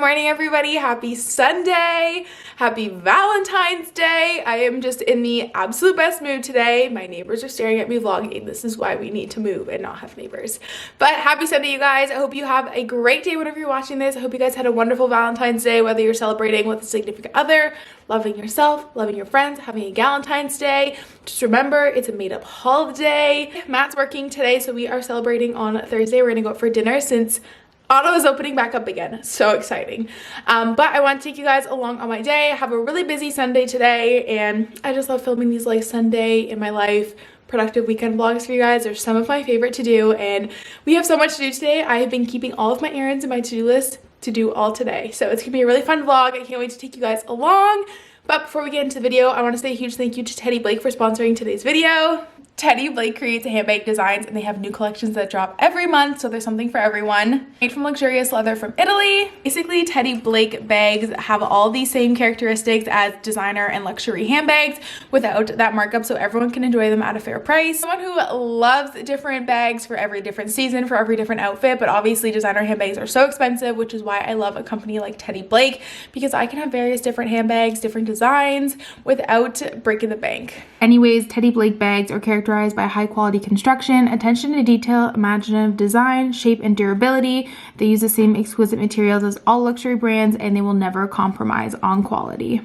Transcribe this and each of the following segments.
morning, everybody. Happy Sunday. Happy Valentine's Day. I am just in the absolute best mood today. My neighbors are staring at me vlogging. This is why we need to move and not have neighbors. But happy Sunday, you guys. I hope you have a great day whenever you're watching this. I hope you guys had a wonderful Valentine's Day, whether you're celebrating with a significant other, loving yourself, loving your friends, having a Galentine's Day. Just remember, it's a made-up holiday. Matt's working today, so we are celebrating on Thursday. We're gonna go out for dinner since Auto is opening back up again. So exciting. But I want to take you guys along on my day. I have a really busy Sunday today, and I just love filming these like Sunday in my life productive weekend vlogs for you guys. They're some of my favorite to do, and we have so much to do today. I have been keeping all of my errands in my to-do list to do all today. So it's gonna be a really fun vlog. I can't wait to take you guys along. But before we get into the video, I want to say a huge thank you to Teddy Blake for sponsoring today's video. Teddy Blake creates handbag designs, and they have new collections that drop every month, so there's something for everyone. Made from luxurious leather from Italy. Basically, Teddy Blake bags have all the same characteristics as designer and luxury handbags without that markup, so everyone can enjoy them at a fair price. Someone who loves different bags for every different season, for every different outfit, but obviously designer handbags are so expensive, which is why I love a company like Teddy Blake, because I can have various different handbags, different designs without breaking the bank. Anyways, Teddy Blake bags are characterized by high quality construction, attention to detail, imaginative design, shape, and durability. They use the same exquisite materials as all luxury brands, and they will never compromise on quality.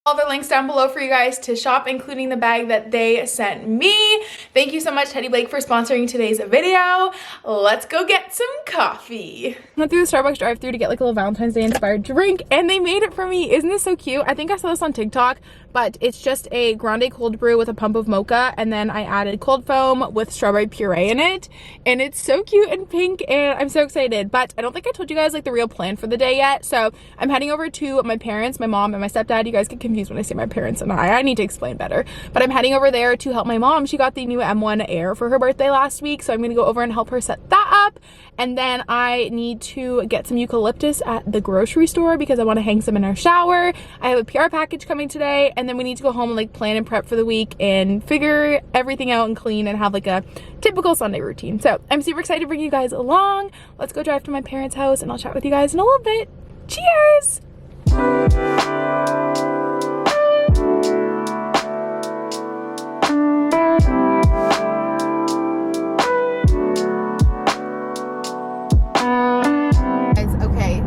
All the links down below for you guys to shop, including the bag that they sent me. Thank you so much, Teddy Blake, for sponsoring today's video. Let's go get some coffee. I went through the Starbucks drive-thru to get like a little Valentine's Day inspired drink, and they made it for me. Isn't this so cute? I think I saw this on TikTok, but it's just a grande cold brew with a pump of mocha, and then I added cold foam with strawberry puree in it, and it's so cute and pink, and I'm so excited. But I don't think I told you guys like the real plan for the day yet, so I'm heading over to my parents, my mom, and my stepdad. You guys get confused when I say my parents and I need to explain better, but I'm heading over there to help my mom. She got the new M1 Air for her birthday last week, so I'm gonna go over and help her set that up. And then I need to get some eucalyptus at the grocery store because I want to hang some in our shower. I have a PR package coming today, and then we need to go home and like plan and prep for the week and figure everything out and clean and have like a typical Sunday routine. So I'm super excited to bring you guys along. Let's go drive to my parents' house, and I'll chat with you guys in a little bit. Cheers!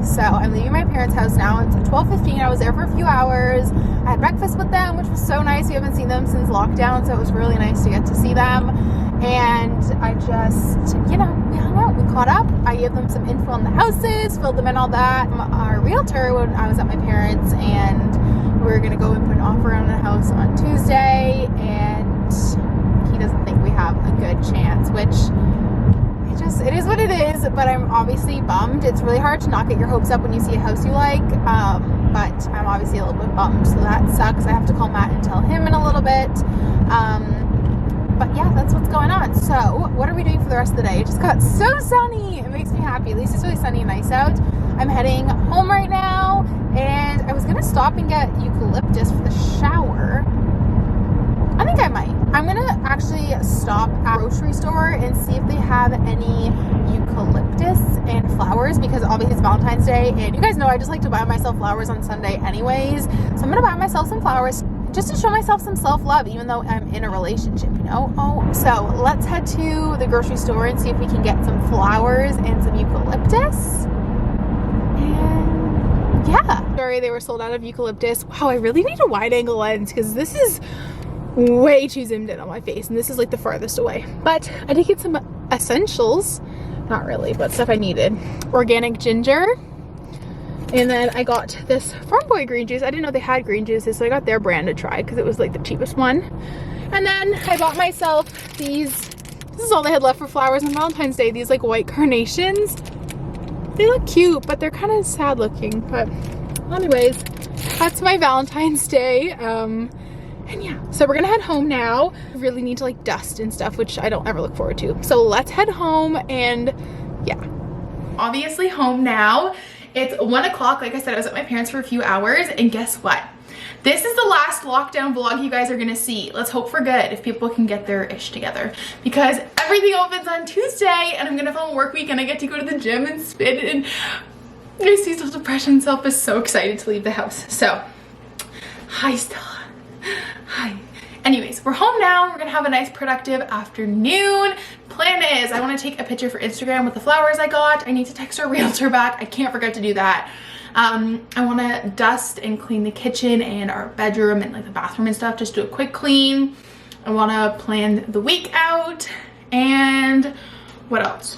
So I'm leaving my parents' house now. It's 12:15. I was there for a few hours. I had breakfast with them, which was so nice. We haven't seen them since lockdown, so it was really nice to get to see them. And I just, you know, we hung out, we caught up. I gave them some info on the houses, filled them in all that. Our realtor, when I was at my parents', and we were gonna go and put an offer on the house on Tuesday, and he doesn't think we have a good chance, which it is what it is, but I'm obviously bummed. It's really hard to not get your hopes up when you see a house you like, but I'm obviously a little bit bummed, so that sucks. I have to call Matt and tell him in a little bit, but yeah, that's what's going on. So what are we doing for the rest of the day? It just got so sunny. It makes me happy. At least it's really sunny and nice out. I'm heading home right now, and I was gonna stop and get eucalyptus for the shower. I think I might. I'm gonna actually stop at a grocery store and see if they have any eucalyptus and flowers, because obviously it's Valentine's Day, and you guys know I just like to buy myself flowers on Sunday anyways. So I'm gonna buy myself some flowers just to show myself some self-love, even though I'm in a relationship, you know? So let's head to the grocery store and see if we can get some flowers and some eucalyptus. And yeah. Sorry, they were sold out of eucalyptus. Wow, I really need a wide angle lens because this is way too zoomed in on my face, and this is like the farthest away. But I did get some essentials, not really, but stuff I needed. Organic ginger, and then I got this Farm Boy green juice. I didn't know they had green juices, so I got their brand to try because it was like the cheapest one. And then I bought myself these, this is all they had left for flowers on Valentine's Day, these like white carnations. They look cute, but they're kind of sad looking. But anyways, that's my Valentine's Day. And yeah, so we're gonna head home now. I really need to like dust and stuff, which I don't ever look forward to. So let's head home, and yeah. Obviously home now. It's 1 o'clock. Like I said, I was at my parents for a few hours, and guess what? This is the last lockdown vlog you guys are gonna see. Let's hope for good if people can get their ish together, because everything opens on Tuesday and I'm gonna film a work week and I get to go to the gym and spin, and Guys, seasonal depression self is so excited to leave the house. So, hi Stella. Hi. Anyways, we're home now. We're gonna have a nice productive afternoon. Plan is I want to take a picture for Instagram with the flowers I got. I need to text our realtor back. I can't forget to do that. I want to dust and clean the kitchen and our bedroom and like the bathroom and stuff. Just do a quick clean. I want to plan the week out. And what else?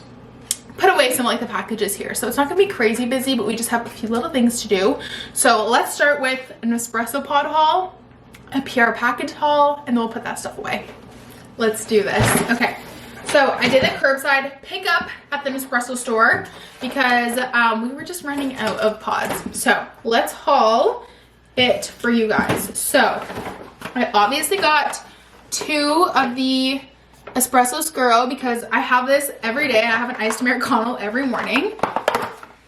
Put away some like the packages here. So it's not gonna be crazy busy, but we just have a few little things to do. So let's start with an Espresso Pod haul, a PR package haul, and then we'll put that stuff away. Let's do this. Okay, so I did a curbside pickup at the Nespresso store because we were just running out of pods. So let's haul it for you guys. So I obviously got 2 of the Espresso Skirl because I have this every day. I have an iced Americano every morning.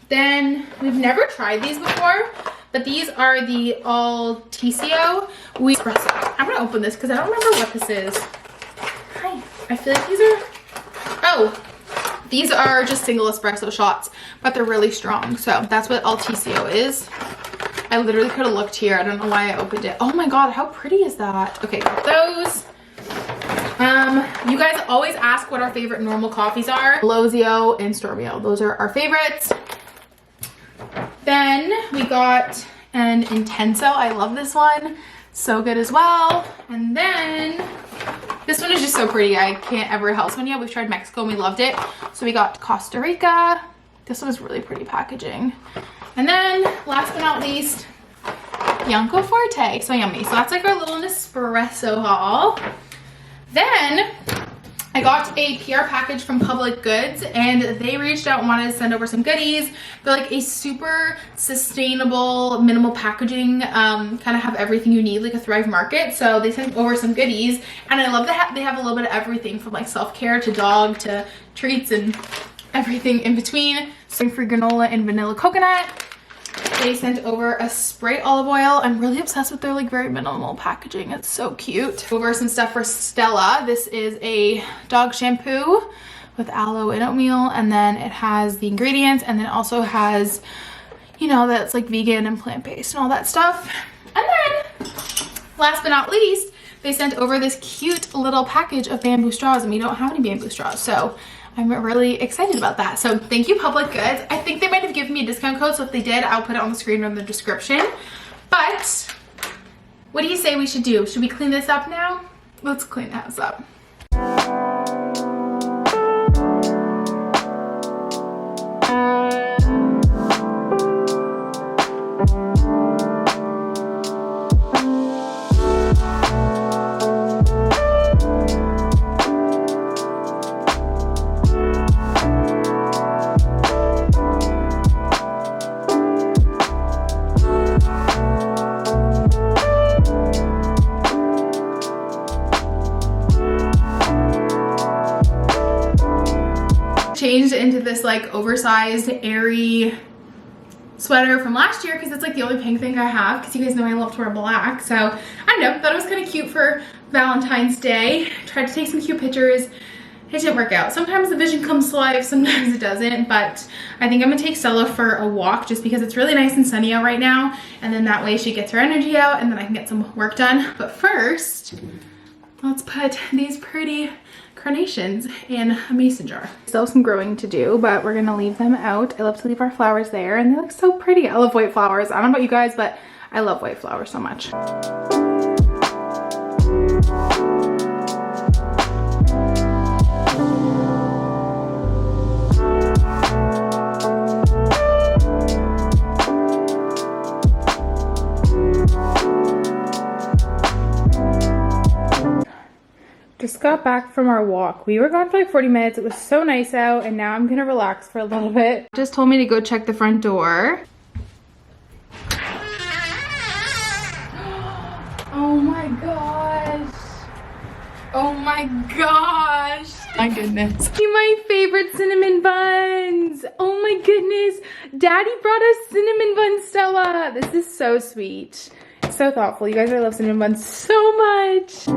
Then we've never tried these before, but these are the all TCO espresso. I'm gonna open this because I don't remember what this is. Hi. I feel like these are, oh, these are just single espresso shots, but they're really strong. So that's what all TCO is. I literally could have looked here. I don't know why I opened it. Oh my God, how pretty is that? Okay, got those. You guys always ask what our favorite normal coffees are. Lozio and Stormio. Those are our favorites. Then we got an Intenso. I love this one. So good as well. And then this one is just so pretty. I can't ever house one yet. We've tried Mexico and we loved it. So we got Costa Rica. This one is really pretty packaging. And then last but not least, Bianco Forte. So yummy. So that's like our little Nespresso haul. Then I got a PR package from Public Goods and they reached out and wanted to send over some goodies. They're like a super sustainable, minimal packaging, kind of have everything you need, like a Thrive Market. So they sent over some goodies and I love that they have a little bit of everything from like self-care to dog to treats and everything in between. Some free granola and vanilla coconut. They sent over a spray olive oil. I'm really obsessed with their like very minimal packaging. It's so cute. Over some stuff for Stella. This is a dog shampoo with aloe and oatmeal, and then it has the ingredients, and then also has, you know, that's like vegan and plant-based and all that stuff. And then last but not least, they sent over this cute little package of bamboo straws, and we don't have any bamboo straws, so I'm really excited about that. So thank you, Public Goods. I think they might have given me a discount code, so if they did, I'll put it on the screen or in the description. But what do you say we should do? Should we clean this up now? Let's clean the house up. Changed into this like oversized airy sweater from last year because it's like the only pink thing I have, because you guys know I love to wear black. So I don't know, thought it was kind of cute for Valentine's Day. Tried to take some cute pictures. It didn't work out. Sometimes the vision comes to life, sometimes it doesn't, but I think I'm gonna take Stella for a walk just because it's really nice and sunny out right now, and then that way she gets her energy out and then I can get some work done. But first, let's put these pretty carnations in a mason jar. Still some growing to do, but we're gonna leave them out. I love to leave our flowers there and they look so pretty. I love white flowers. I don't know about you guys, but I love white flowers so much. Just got back from our walk. We were gone for like 40 minutes. It was so nice out, and now I'm gonna relax for a little bit. Just told me to go check the front door. Oh my gosh. Oh my gosh. My goodness. My favorite cinnamon buns. Oh my goodness. Daddy brought us cinnamon buns, Stella. This is so sweet. So thoughtful. You guys, I love cinnamon buns so much.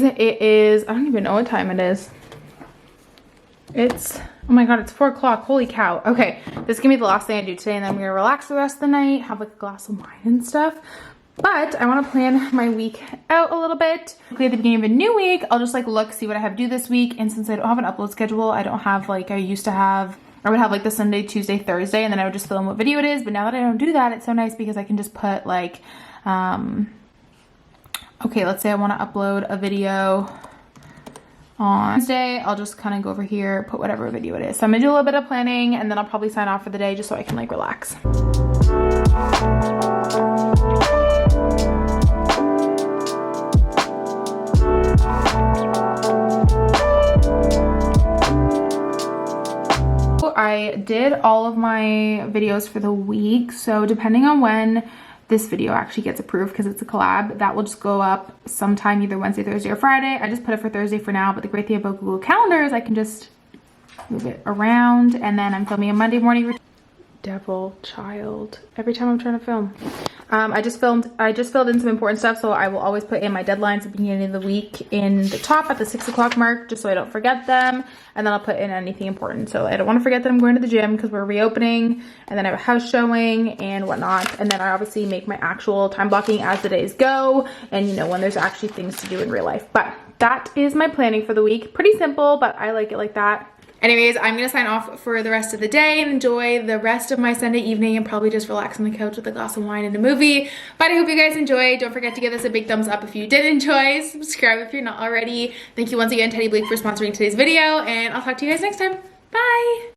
it is, I don't even know what time it is. It's, oh my god, it's 4 o'clock. Holy cow. Okay, this is gonna be the last thing I do today, and then I'm gonna relax the rest of the night, have like a glass of wine and stuff. But I want to plan my week out a little bit. At the beginning of a new week, I'll just like look, see what I have to do this week. And since I don't have an upload schedule, I don't have like I used to have, I would have like the Sunday, Tuesday, Thursday, and then I would just film what video it is. But now that I don't do that, it's so nice because I can just put like, okay, let's say I want to upload a video on Wednesday. I'll just kind of go over here, put whatever video it is. So I'm gonna do a little bit of planning, and then I'll probably sign off for the day just so I can like relax. I did all of my videos for the week, so depending on when this video actually gets approved, because it's a collab, that will just go up sometime either Wednesday, Thursday, or Friday. I just put it for Thursday for now, but the great thing about Google Calendar is I can just move it around, and then I'm filming a Monday morning routine. Devil child. Every time I'm trying to film. I just filled in some important stuff, so I will always put in my deadlines at the beginning of the week in the top at the 6 o'clock mark, just so I don't forget them. And then I'll put in anything important. So I don't want to forget that I'm going to the gym because we're reopening, and then I have a house showing and whatnot. And then I obviously make my actual time blocking as the days go, and you know, when there's actually things to do in real life. But that is my planning for the week. Pretty simple, but I like it like that. Anyways, I'm gonna sign off for the rest of the day and enjoy the rest of my Sunday evening and probably just relax on the couch with a glass of wine and a movie. But I hope you guys enjoyed. Don't forget to give this a big thumbs up if you did enjoy. Subscribe if you're not already. Thank you once again, Teddy Blake, for sponsoring today's video, and I'll talk to you guys next time. Bye!